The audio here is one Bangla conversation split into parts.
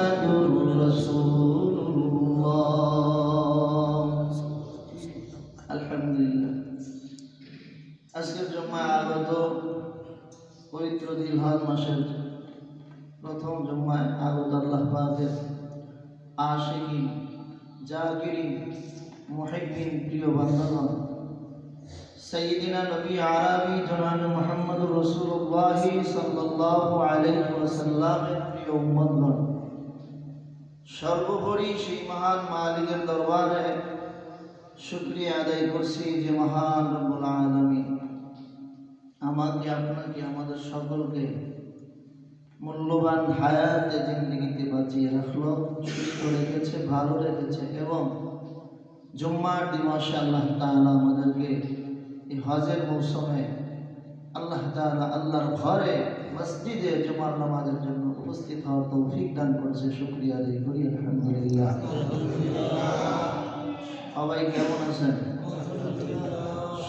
মুহাম্মাদুর রাসূলুল্লাহ। আলহামদুলিল্লাহ, আজকের জুম্মায় আগত পবিত্র জিলহজ মাসের প্রথম জুম্মায় আগত আল্লাহ পাকের আশিকিন, জাকিরিন, মুহিব্বিন প্রিয় বান্দাগণ, সাইয়্যিদিনা নবী আরবি জনাব মুহাম্মদুর রাসূলুল্লাহ সাল্লাল্লাহু আলাইহি ওয়াসাল্লামের প্রিয় উম্মতগণ, সর্বোপরি সেই মহান মালিকের দরবারে শুকরিয়া আদায় করছি যে মহান রব্বুল আলামিন আমাকে, আপনাকে, আমাদের সকলকে মূল্যবান হায়াতে জিন্দেগিতে বাঁচিয়ে রাখলো, সুস্থ রেখেছে, ভালো রেখেছে এবং জুম্মার দিবসে আল্লাহ তাআলা আমাদেরকে এই হজের মৌসুমে আল্লাহ তাআলা আল্লাহর ঘরে মসজিদে জুমার নামাজের জন্য উপস্থিত হওয়ার তৌফিক দান করেছে। শুকরিয়া আদায় করি আলহামদুলিল্লাহ। সবাই কেমন আছেন?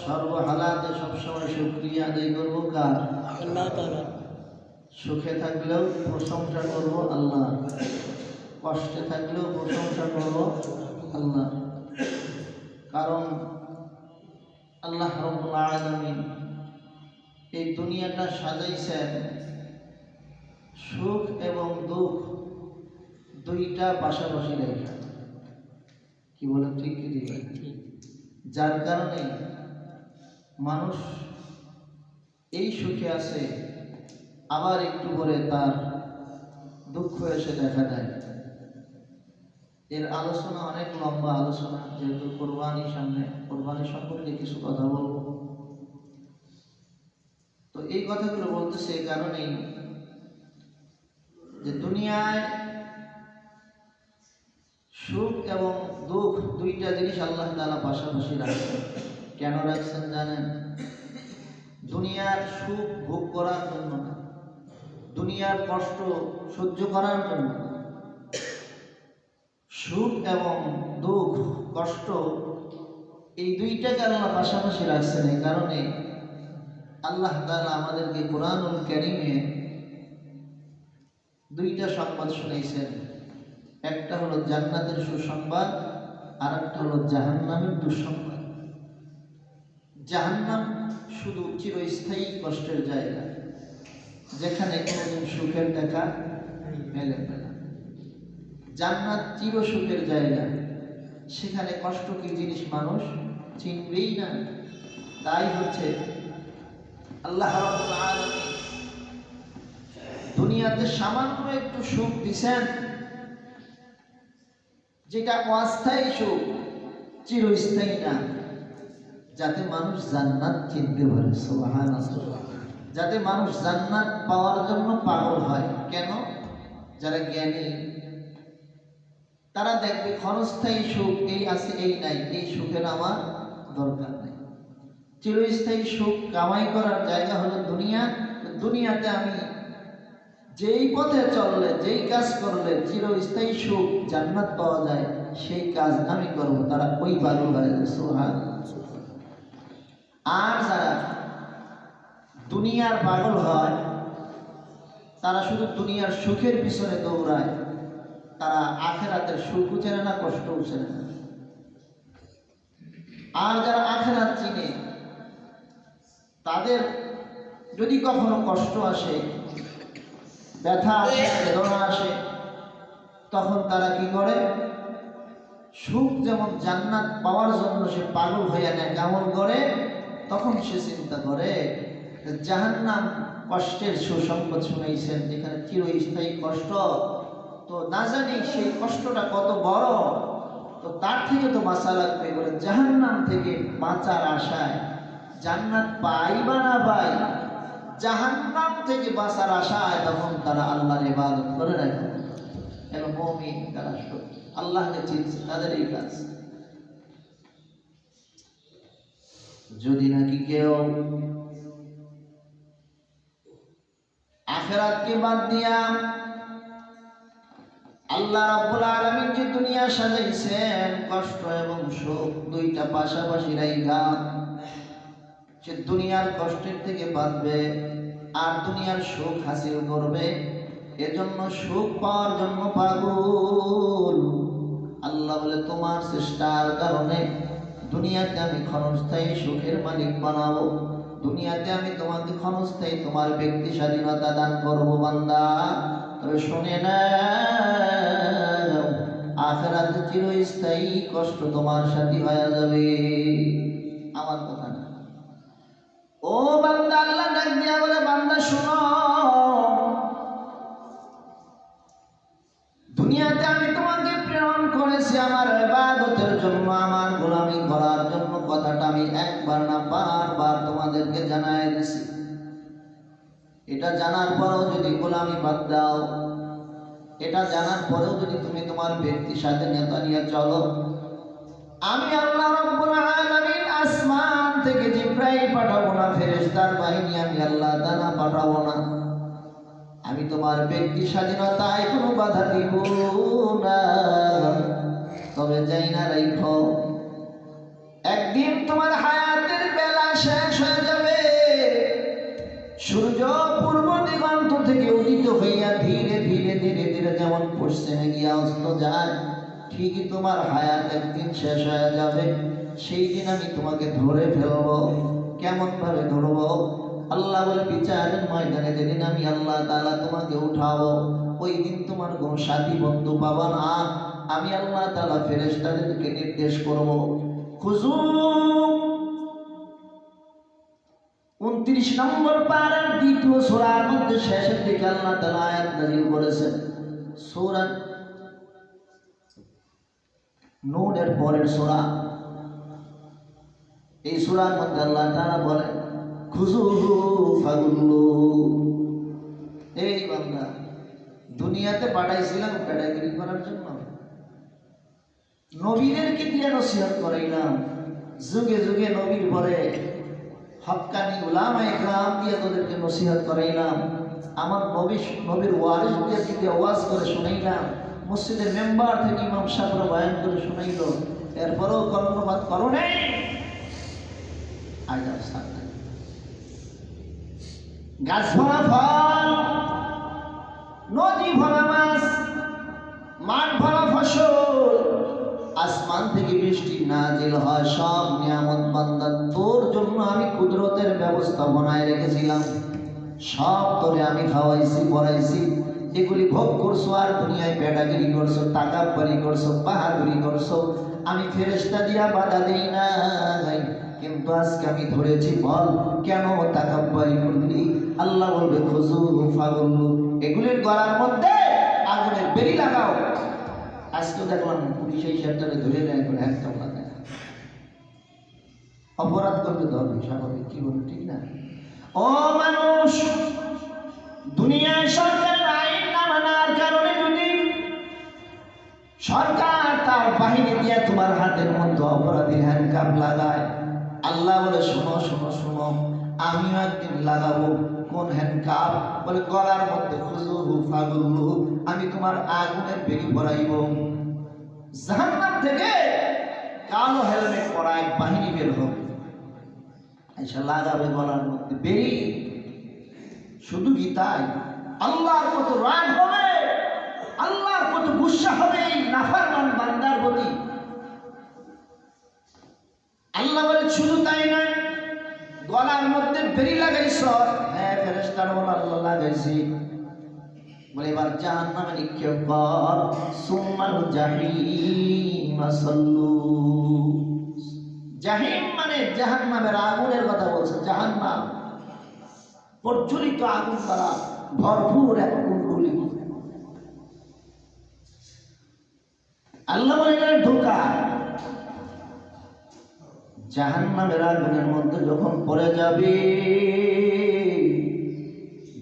সর্বহালাতে সবসময় শুকরিয়া আদায় করবো কার? আল্লাহ তাআলা। সুখে থাকলেও প্রশংসা করব আল্লাহ, কষ্টে থাকলেও প্রশংসা করব আল্লাহ। কারণ আল্লাহ রাব্বুল আলামিন এই দুনিয়াটা সাজাইছেন সুখ এবং দুঃখ দুইটা পাশাপাশি রেখে। কি বলে ঠিক কি ঠিক? যার কারণে মানুষ এই সুখে আছে, আবার একটু পরে তার দুঃখ এসে দেখা দেয়। এর আলোচনা অনেক লম্বা আলোচনা, যেহেতু কোরবানি সামনে, কোরবানি সম্পর্কে কিছু কথা বলবো। তো এই কথাগুলো বলতেছে এই কারণেই যে দুনিয়ায় সুখ এবং দুঃখ দুইটা জিনিস আল্লাহ তাআলা পাশাপাশি রাখছেন। কেন রাখছেন জানেন? দুনিয়ার সুখ ভোগ করার জন্য না, দুনিয়ার কষ্ট সহ্য করার জন্য। সুখ এবং দুঃখ, কষ্ট এই দুইটাকে আল্লাহ পাশাপাশি রাখছেন। এই কারণে আল্লাহ তাআলা আমাদেরকে কোরআনুল কারীমে দুইটা সংবাদ শুনাইছেন। একটা হলো জান্নাতের সুসংবাদ, আর একটা হলো জাহান্নামের দুঃসংবাদ। জাহান্নাম শুধু চিরস্থায়ী কষ্টের জায়গা, যেখানে কোনোদিন সুখের দেখা মেলে না। জান্নাত চির সুখের জায়গা, সেখানে কষ্ট কি জিনিস মানুষ চিনবেই না। তাই হচ্ছে আল্লাহ রাব্বুল আলামিন দুনিয়াতে সামান্য একটু সুখ দিছেন, যেটা অস্থায়ী সুখ, চিরস্থায়ী না, যাতে মানুষ জান্নাত চিনতে পারে। সুবহানাল্লাহ। যাতে মানুষ জান্নাত পাওয়ার জন্য পাগল হয়। কেন? যারা জ্ঞানী তারা দেখবে ক্ষণস্থায়ী সুখ এই আছে, এই নাই, এই সুখের আমার দরকার নেই। চিরস্থায়ী সুখ কামাই করার জায়গা হলো দুনিয়া। দুনিয়াতে আমি যেই পথে চললে, যেই কাজ করলে চিরস্থায়ী সুখ জান্নাত পাওয়া যায়, সেই কাজ আমি করব। তারা ওই পাগল হয়ে যায়। সুবহানাল্লাহ। আর যারা দুনিয়ার পাগল হয়, তারা শুধু দুনিয়ার সুখের পিছনে দৌড়ায়, তারা আখিরাতের সুখও চেনে না, কষ্টও চেনে না। আর যারা আখিরাত চিনে, তাদের যদি কখনো কষ্ট আসে, ব্যথা আসে, বেদনা আসে, তখন তারা কি করে? সুখ যেমন জান্নাত পাওয়ার জন্য সে পাগল হয়ে নেয়, কেমন করে? তখন সে চিন্তা করে জাহান্নাম কষ্টের সুসংবাদ শুনাইছেন, যেখানে চিরস্থায়ী কষ্ট। তো না জানি সেই কষ্টটা কত বড়, তো তার থেকে তো বাঁচা লাগবে বলে জাহান্নাম থেকে বাঁচার আশায়, জান্নাত পাই বা না পাই, জাহান্নাম থেকে বাঁচার আশায় তখন তারা আল্লাহর ইবাদত করে রাখে। এবং মুমিন তারা আল্লাহকে চিনছে, তাদের এই কাজ। যদি নাকি কেউ আখিরাতকে বাদ দিয়া আল্লাহ রাব্বুল আলামিন যে দুনিয়া সাজাইছেন কষ্ট এবং সুখ দুইটা পাশাপাশি রাইখা, সে দুনিয়ার কষ্টের থেকে বাঁচবে আর দুনিয়ার সুখ হাসিল করবে, এজন্য সুখ পাওয়ার জন্য পাগল। আল্লাহ বলে তোমার চেষ্টার কারণে দুনিয়াতে আমি ক্ষণস্থায়ী সুখের মালিক বানাবো, দুনিয়াতে আমি তোমাকে ক্ষণস্থায়ী তোমার ব্যক্তি স্বাধীনতা দান করবো বান্দা। তবে শুনে না, আখিরাতে চিরস্থায়ী কষ্ট তোমার সাথী হয়ে যাবে। আমার কথা না, ও বান্দা, আল্লাহ ডাক দিয়া বলে বান্দা শোনো, দুনিয়াতে আমি তোমাকে প্রেরণ করেছি আমার ইবাদতের জন্য, আমার গোলামি করার জন্য। কথাটা আমি একবার না বারবার তোমাদেরকে জানাই দিছি। এটা জানার পরেও যদি গোলামি বাদ দাও, এটা জানার পরেও যদি তুমি তোমার ব্যক্তি স্বাধীনতা নিয়ে চলো, আমি আল্লাহ রাব্বুল আলামিন আসমান থেকে জিবরাইল পাঠাবো না, ফেরেশতার বাহিনী আমি আল্লাহ তাআলা পাঠাবো না। আমি তোমার ব্যক্তি স্বাধীনতায় কোনো বাধা দিব না। তবে যাই না রাখো, একদিন তোমার হায়াতের বেলা শেষ হয়ে যাবে। সূর্য পূর্ব দিগন্ত থেকে উদিত হইয়া ধীরে ধীরে ধীরে ধীরে যেমন পশ্চিমে গিয়া অস্ত যায়, ঠিকই তোমার হায়াত একদিন শেষ হয়ে যাবে। সেই দিন আমি তোমাকে ধরে ফেলবো। কেমন ভাবে ধরবো? আল্লাহ বলে বিচারের ময়দানে যেদিন আমি আল্লাহ তাআলা তোমাকে উঠাবো, ওই দিন তোমার কোনো সাথী বন্ধু পাবা না। আমি আল্লাহ তাআলা ফেরেশতাদেরকে নির্দেশ করব, খুজু 29 নম্বর পারার দ্বিতীয় সূরার মধ্যে শেষের দিকে আল্লাহ তাআলা আয়াত নাযিল করেছেন। সূরা নূরের পরের সূরা, এই সূরার মধ্যে আল্লাহ তাআলা বলে খুজুহু ফাগুল্লু। এই বান্দা, দুনিয়াতে পাঠাইছিলাম ক্যাটাগরি করার জন্য, নবীদেরকে দিয়ে নসিহত করাইলাম, যুগে যুগে নবীর পরে হক্কানি উলামায়ে কেরাম দিয়ে তোদেরকে নসিহত করাইলাম, আমার নবীর ওয়ারিসদেরকে দিয়ে ওয়াজ করে শুনাইলাম, মসজিদের মেম্বার থেকে ইমাম সাহেবরা বয়ান করে শুনাইল, এরপরেও কর্ণপাত করো নাই। আজ আর সাথ নাই, গাছ ভরা ফল, নদী ভরা মাছ, মাঠ ভরা ফসল, আসমান থেকে বৃষ্টি নাজিল হয়, সব নিয়ামত বান্দা তোর জন্য আমি কুদরতের ব্যবস্থা বানায় রেখেছিলাম। সব তোরে আমি খাওয়াইছি, পড়াইছি, এগুলি ভোগ করছো, আর দুনিয়ায় বেটাগিরি করছো, টাকাবাড়ি করছো, বাহাদুরি করছো। আমি ফেরেশতা দিয়া বাধা দেই না, কিন্তু আজকে আমি ধরেছি, বল কেন তাকাব্বারি করলি? আল্লাহ বলবে খুজু ফাগুল্লু, এগুলির গলার মধ্যে আগুনের বেরি লাগাও। আজকে দেখলাম পুলিশ এই সেন্টারে ধরে নেয়, এখন একদম না দেয়, অপরাধ করতে ধরবে, স্বাভাবিক, কি বলবে, ঠিক না? ও মানুষ, দুনিয়ায় সরকারের আইন না মানার কারণে যদি সরকার তার বাহিনী দিয়ে তোমার হাতের মধ্যে অপরাধী হ্যান্ডকাপ লাগায়, আল্লাহ বলে শোনো শোনো শোনো, আমিও একদিন লাগাবো। কোন হ্যান্ডকাপ? বলে গলার মধ্যে খুজুহু ফাগুল্লু, আমি তোমার আগুনের বেরি পরাইব। জাহান্নাম থেকে কালো হেলমেট পরা এক বাহিনী বের হবে, এসে লাগাবে গলার মধ্যে বেরি। শুধু কি তাই, আল্লাহর কত রাগ হবে, আল্লাহর কত গুসা হবে এই নাফরমান বান্দার প্রতি। আল্লাহ বলে শুধু তাই নয়, গলার মধ্যে বেরি লাগাইছ, হ্যাঁ ফেরেশতার বলে আল্লাহ লাগাইছি। বলে এবার জাহান্নামে নিক্ষেপ কর, সুম্মাল জাহিম সাল্লু। জাহিম মানে জাহান্নামের আগুনের কথা বলছে। জাহান্নাম প্রজ্বলিত আগুন দ্বারা ভরপুর এক কুণ্ডলী। আল্লাহ বলে এখানে ঢোকা, জাহান্নামের আগুনের মধ্যে যখন পড়ে যাবে,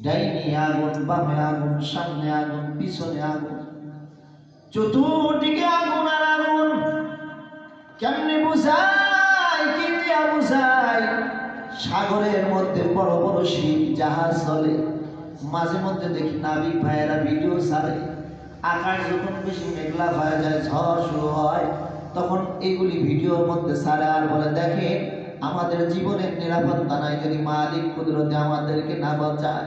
ডাইনি আগুন, বামে আগুন, সামনে আগুন, পিছনে আগুন, চতুর্দিকে আগুন আর আগুন। কেমনে বুঝাই, কি দিয়া বুঝাই? সাগরের মধ্যে বড় বড় শিপ জাহাজ চলে, মাঝে মধ্যে দেখি নাবিক ভাইয়েরা ভিডিও ছাড়ে, আকাশ যখন বেশি মেঘলা হয়ে যায়, ঝড় শুরু হয়, তখন এইগুলি ভিডিওর মধ্যে ছাড়ে আর বলে দেখে আমাদের জীবনের নিরাপত্তা নাই যদি মালিক কুদরতে আমাদেরকে না বাঁচায়।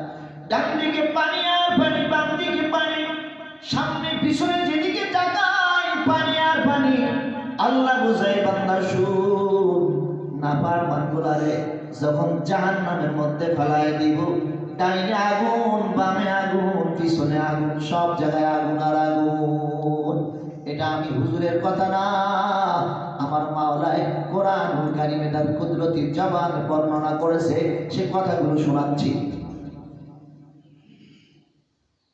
ডান দিকে পানি আর পানি, বাম দিকে সামনে পিছনে যেদিকে তাকাই পানি আর পানি। আল্লাহ বুঝাই বান্দা শুন, নাফরমানগুলারে যখন জাহান্নামের মধ্যে ফেলায় দিব, ডাইনে আগুন, বামে আগুন, পিছনে আগুন, সব জায়গায় আগুন আর আগুন। এটা আমি হুজুরের কথা না, আমার মাওলায় কোরআনুল কারীমে তার কুদরতি জবানে বর্ণনা করেছে, সে কথাগুলো শোনাচ্ছি।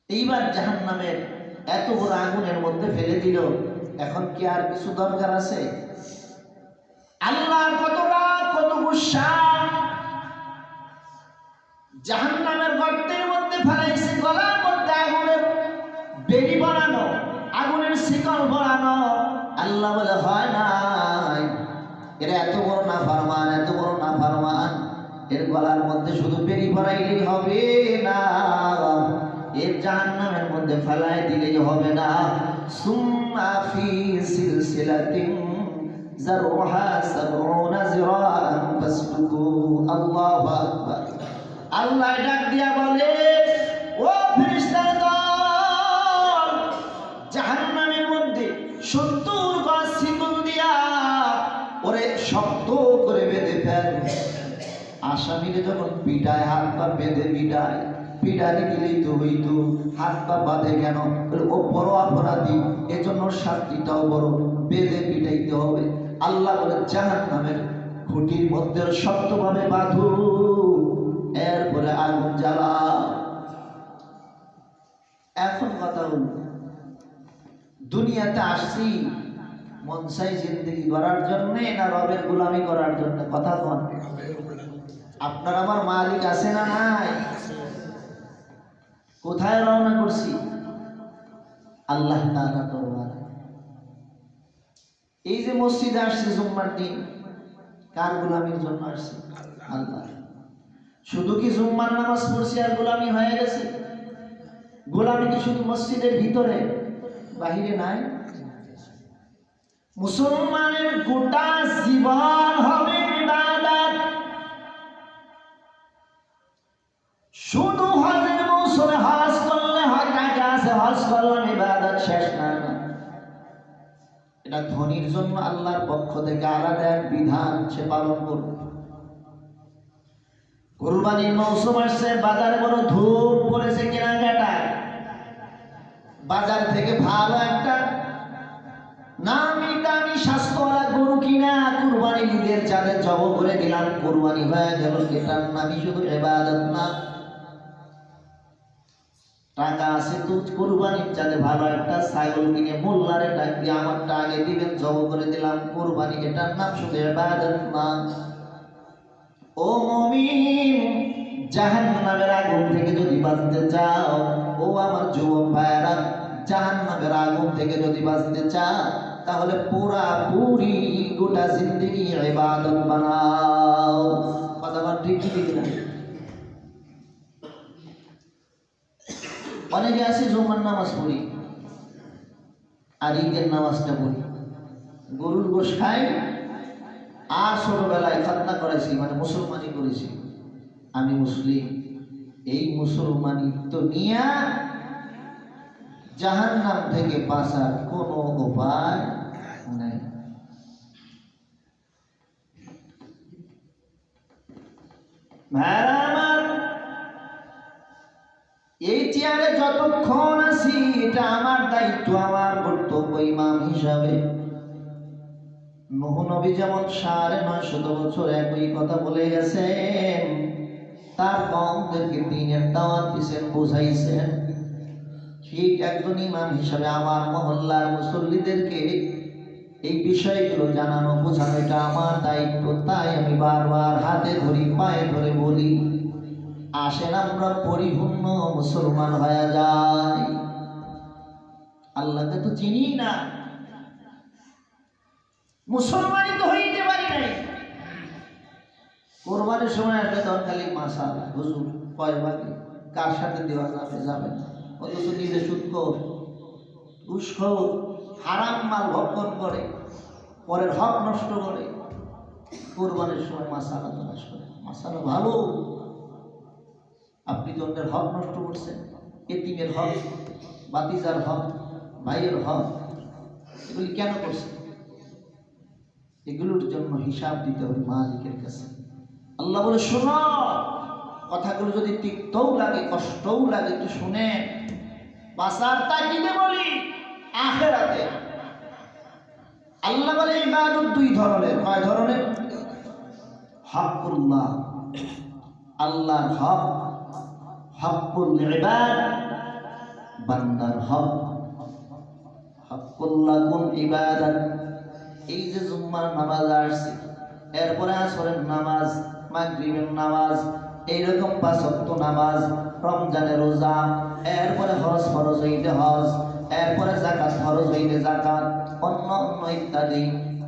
এইবার জাহান্নামের এত বড় আগুনের মধ্যে ফেলে দিল, এখন কি আর কিছু দরকার আছে? আল্লাহর কত রাগ, কত গুসা। জাহান্নামের গর্তের মধ্যে ফেলাইছে, গলার মধ্যে আগুনের বেড়ি বানানো, আগুনের শিকল বানানো। আল্লাহ বলে হয় নাই, এরা এত বড় নাফরমান, এত বড় নাফরমান, এর গলার মধ্যে শুধু বেড়ি ভরাইলেই হবে না, এর জাহান্নামের মধ্যে ফেলাই দিলেই হবে না। সুম্মা ফি সিলসিলাতিন যারউহা সাবউনা যিরাআন ফাসলুকু। আল্লাহু আকবার। আল্লাহ ডাক দিয়া বলে, ও ফেরেশতার দল, জাহান্নামের মধ্যে 70 গজ শিকল দিয়া ওরে শক্ত করে বেঁধে ফেল। আসামিরে যখন পিটায়, হাত পা বেঁধে পিটায়, পিটারে দিলেই তো হইতো, হাত পা বাঁধে কেন? ও বড় অপরাধী, এজন্য শাস্তিটাও বড়, বেঁধে পিটাইতে হবে। আল্লাহ বলে জাহান্নামের খুঁটির মধ্যে শক্তভাবে বাঁধো, এরপরে আগুন জ্বালাও। এখন কথা হল, দুনিয়াতে আসছি মনসাই জিন্দগি করার জন্য না রবের গোলামি করার জন্য? কথা বল। আপনার আমার মালিক আছে না নাই? কোথায় রওনা করছি? আল্লাহ তাআলা দরবারে। এই যে মসজিদে আসছি জুম্মার দিন, কার গোলামির জন্য আসছি? আল্লাহ। শুধু কি জুম্মার নামাজ পড়ছি আর গোলামি হয়ে গেছে? গোলামি কি শুধু মসজিদের ভিতরে, বাহিরে নাই? মুসলমানের গোটা জীবন হবে ইবাদত। শুধু হজের মৌসুমে হজ করলে হয়, টাকা আছে হজ করলাম, ইবাদত শেষ না। এটা ধনীর জন্য আল্লাহর পক্ষ থেকে আলাদা এক বিধান, সে পালন করবে। কুরবানির মৌসুম আসছে, বাজারে বড় ধূপ পড়েছে কেনাকাটায়। বাজার থেকে ভালো একটা নামি দামি স্বাস্থ্যওয়ালা গরু কিনা কুরবানি ঈদের চাঁদে জব করে দিলাম, কুরবানি হয়ে গেল। এটার নামই শুধু ইবাদত না। টাকা আছে তো কুরবানির চাঁদে ভালো একটা ছাগল কিনে মোল্লারে ডাক দিয়ে আমারটা আগে দিবেন, জব করে দিলাম, কুরবানি। এটার নাম শুধু ইবাদত না। ও মুমিন, জাহান্নামের আগুন থেকে যদি বাঁচতে চাও, ও আমার যুবক ভাইয়েরা, জাহান্নামের আগুন থেকে যদি বাঁচতে চাও, তাহলে পুরি গোটা জিন্দেগি ইবাদত বানাও। কথা বল, ঠিক ঠিক না? অনেকে আছে জুম্মার নামাজ পড়ি আর ঈদের নামাজটা পড়ি, গরুর গোশ খাই, আর ছোটবেলায় খাতনা করেছি, মানে মুসলমানি করেছি, আমি মুসলিম। এই মুসলমানি তো নিয়া জাহান্নাম থেকে বাঁচার কোনো উপায় নাই। ভাইরা আমার, এই চেয়ারে যতক্ষণ আছি, এটা আমার দায়িত্ব, আমার কর্তব্য ইমাম হিসাবে। নূহ নবী যেমন 950 বছর একই কথা বলে গেছেন, তার কওমদেরকে দ্বীনের দাওয়াত দিয়েছেন, বুঝাইছেন। ঠিক একজন ইমাম হিসাবে আমার মহল্লার মুসল্লিদেরকে এই বিষয়গুলো জানানো, বোঝানো, এটা আমার দায়িত্ব। তাই আমি বারবার হাতে ধরি, পায়ে ধরে বলি, আসেন আমরা পরিপূর্ণ মুসলমান হয়ে যাই। আল্লাহকে তো চিনি না, মুসলমানই তো হইতে পারি নাই। কোরবানির সময় একটা দরকারি মাসালা, হুজুর কয় ভাগে কার সাথে দেওয়া যাবে, যাবে না। অথচ নিজে সুদখোর, ঘুষখোর, হারাম মাল ভক্ষণ করে, পরের হক নষ্ট করে। কোরবানির সময় মাসালা তালাশ করে, মাসালা ভালো, আপনি তো অন্যের হক নষ্ট করছেন, এতিমের হক বাতিজার হক, ভাইয়ের হক, এগুলি কেন করছে? এগুলোর জন্য হিসাব দিতে হবে মালিকের কাছে। আল্লাহ বলে, শোনো, কথাগুলো যদি তিক্তও লাগে, কষ্টও লাগে, একটু শুনে বাঁচার তাগিদে বলি, আখিরাতে। আল্লাহ বলে ইবাদত দুই ধরনের। কয় ধরনের? হকুল্লাহ, আল্লাহর হক, হকুল ইবাদ, বান্দার হক। হকুল্লাহ কোন ইবাদত? এই যে জুম্মার নামাজ আসছে, এরপরে আসরের নামাজ, মাগরিবের নামাজ, এইরকম 5 ওয়াক্ত নামাজ, রমজানের রোজা, এরপরে হজ ফরজ হইলে হজ, এরপরে যাকাত ফরজ হইলে যাকাত, অন্য অন্য ইত্যাদি,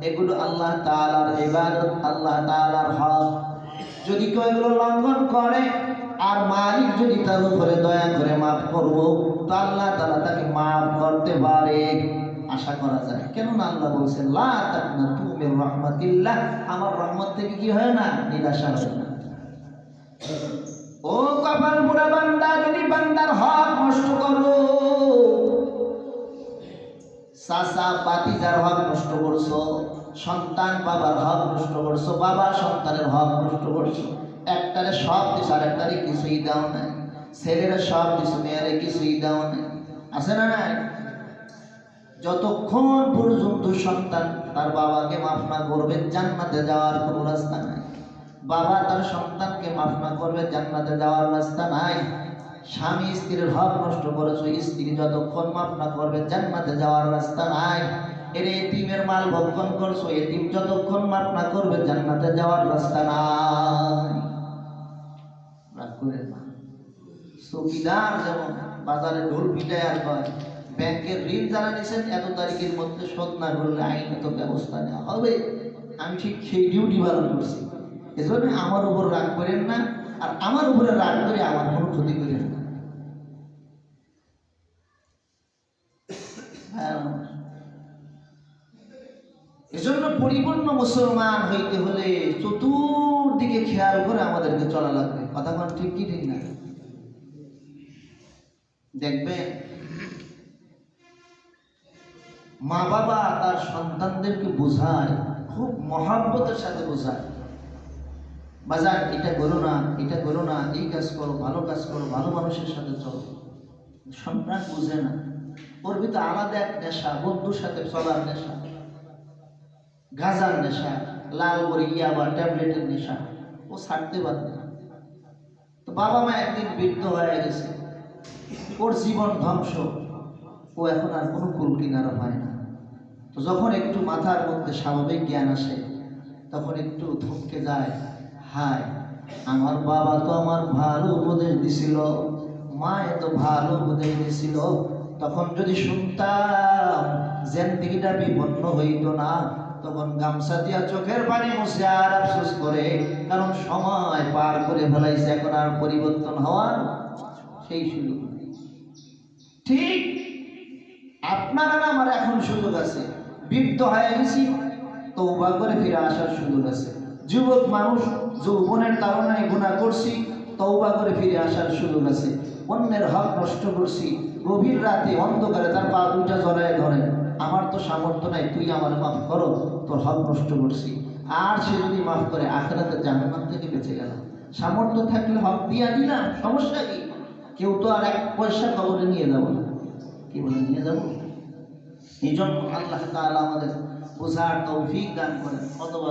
এগুলো আল্লাহ তাআলার ইবাদত, আল্লাহ তাআলার হক। যদি কেউ এগুলো লঙ্ঘন করে আর মালিক যদি তার উপরে দয়া করে মাফ করব, তো আল্লাহ তাআলা তাকে মাফ করতে পারে, আশা করা যায়। কেননা আল্লাহ বলছেন, লা তাকনাতু মির রাহমাতিল্লাহ, আমার রহমত থেকে কি হয় না? নিরাশা হয় না। ও কপাল পোড়া বান্দা, যদি বান্দার হক নষ্ট করো, চাচা বাতিজার হক নষ্ট করছো, সন্তান বাবার হক নষ্ট করছো, বাবা সন্তানের হক নষ্ট করছো, একটারে সব দিছো আর একটারে কিছুই দাও নাই, ছেলেরা সব দিছো মেয়েরে কিছুই দাও নাই, আছে না নাই? যতক্ষণ পর্যন্ত সন্তান তার বাবাকে মাফ না করবে, জান্নাতে যাওয়ার কোনো রাস্তা নাই। বাবা তার সন্তানকে মাফ না করবে, জান্নাতে যাওয়ার রাস্তা নাই। স্বামী স্ত্রীর হক নষ্ট করেছো, স্ত্রী যতক্ষণ মাফ না করবে, জান্নাতে যাওয়ার রাস্তা নাই। এর এতিমের মাল ভক্ষণ করছো, এতিম যতক্ষণ মাফ না করবে, জান্নাতে যাওয়ার রাস্তা নাই। রাগ করে না। চৌকিদার যেমন বাজারে ঢোল পিটায় আর কয়, ব্যাংকের ঋণ যারা নিছেন এত তারিখের মধ্যে শোধ না করলে আইনত ব্যবস্থা নেওয়া হবে। আমি ঠিক সেই ডিউটি পালন করছি। এজন্য আমার উপর রাগ করেন না, আর আমার উপরে রাগ করে আমার কোনো ক্ষতি করেন না। এজন্য পরিপূর্ণ মুসলমান হইতে হলে চতুর্দিকে খেয়াল করে আমাদেরকে চলা লাগবে। কথা কোন ঠিক কি ঠিক না? দেখবেন মা বাবা তার সন্তানদেরকে বোঝায়, খুব মহাব্বতের সাথে বোঝায়, বাজার এটা করো না, এটা করো না, এই কাজ করো, ভালো কাজ করো, ভালো মানুষের সাথে চলো। সন্তান বুঝে না, ওর ভিতরে আলাদা এক নেশা, বন্ধুর সাথে চলার নেশা, গাঁজার নেশা, লাল করে ইয়াবা ট্যাবলেটের নেশা, ও ছাড়তে পারবে না। তো বাবা মা একদিন বৃদ্ধ হয়ে গেছে, ওর জীবন ধ্বংস, ও এখন আর কোনো কুল কিনারা পায় না। তো যখন একটু মাথার মধ্যে স্বাভাবিক জ্ঞান আসে, তখন একটু থমকে যায়, হায় আমার বাবা তো আমার ভালো উপদেশ দিছিল, মা এত ভালো উপদেশ দিছিল, তখন যদি শুনতাম জিন্দেগিটা বিপন্ন হইতো না। তখন গামছা দিয়া চোখের পানি মুছে আর আফসোস করে, কারণ সময় পার করে ফেলাইছে, এখন আর পরিবর্তন হওয়ার সেই সুযোগ নেই। ঠিক আপনার আর আমার এখন সুযোগ আছে, বৃদ্ধ হয়ে গেছি, তওবা করে ফিরে আসার সুযোগ আছে। যুবক মানুষ, যৌবনের তাড়নায় গুনাহ করছি, তওবা করে ফিরে আসার সুযোগ আছে। অন্যের হক নষ্ট করছি, গভীর রাতে অন্ধকারে তার পা দুইটা জড়ায় ধরে, আমার তো সামর্থ্য নাই, তুই আমার মাফ করো, তোর হক নষ্ট করছি। আর সে যদি মাফ করে, আখিরাতে জাহান্নাম থেকে বেঁচে গেল। সামর্থ্য থাকলে হক দিয়া দিলাম, সমস্যা কি? কেউ তো আর 1 পয়সা কবরে নিয়ে যাবো না, কি বলে নিয়ে যাবো? এই জন্য আল্লাহ তাআলা আমাদের বোঝার তৌফিক দান করেন। অথবা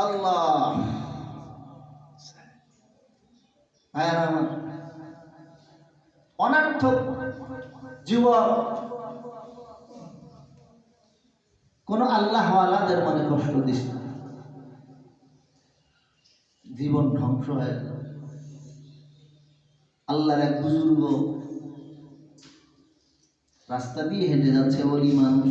আল্লাহ অনর্থক যুবক কোন আল্লাহওয়ালাদের মনে কষ্ট দিস না, জীবন ধ্বংস হয়ে গেল। আল্লাহর এক বুজুর্গ রাস্তা দিয়ে হেঁটে যাচ্ছে, ওলি মানুষ,